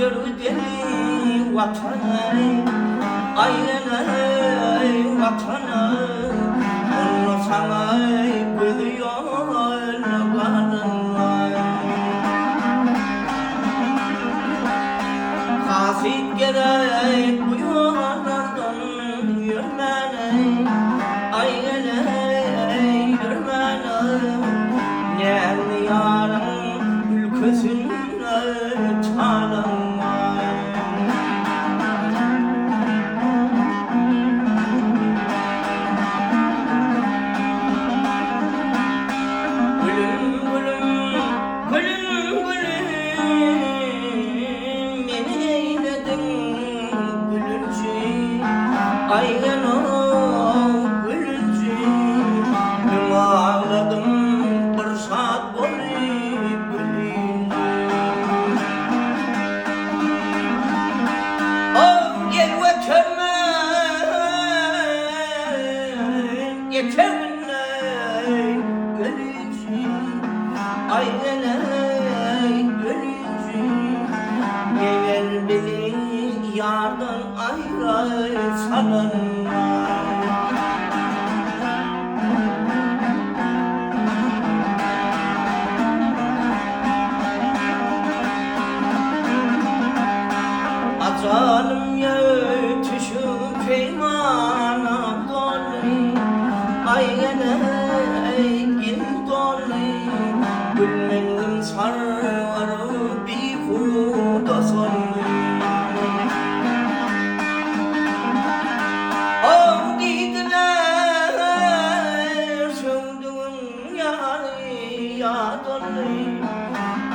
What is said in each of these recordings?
gördüğüm vatanı, aynen vatanı, onu sana biliyor kanınlar. Kasit gerek bu yollardan yürümene, aynen yürümene, ne yarın ülkesinde çalınmaz. Gülüm gülüm gülüm gülüm, beni eyledin gülücü, aynen o gülücü. Ben ağladım bir saat boyu gülücü. Oh gel veterme yeterme gülücü, aynen gülücü. Gel beni yardan ayrı sananlar. Atalım yetişip peymana dolu, aynen gel dolu. Gülmenin sararı bir huda sonu. Oh gittiler sevduğum yani ya dolu,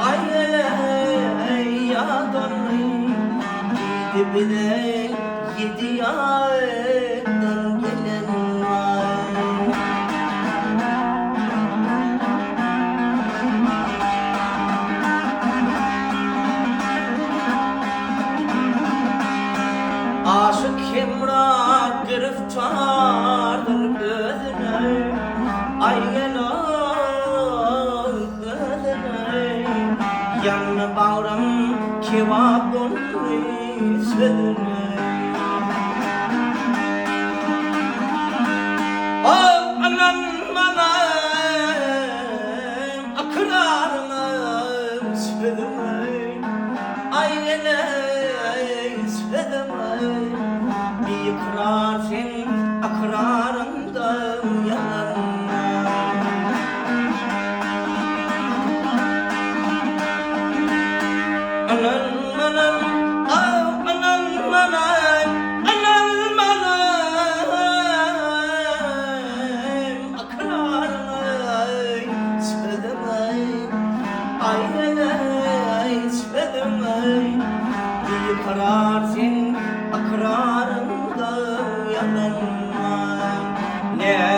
aynen ya dolu. Bir de 7 yaştan gelen var. Aşık Emrah griftardır gözüne, aynen o gözüne. Yanına bağram kebap olmuş sözüne. Oh anan bana akırarım sözüme, aynen sözüme. Bir kırarsın akırarımdan yanarım. Anan anan ah anan anan anan anan akırarım sözüme, aynen sözüme. Bir kırarsın akırarımdan yanarım. Ne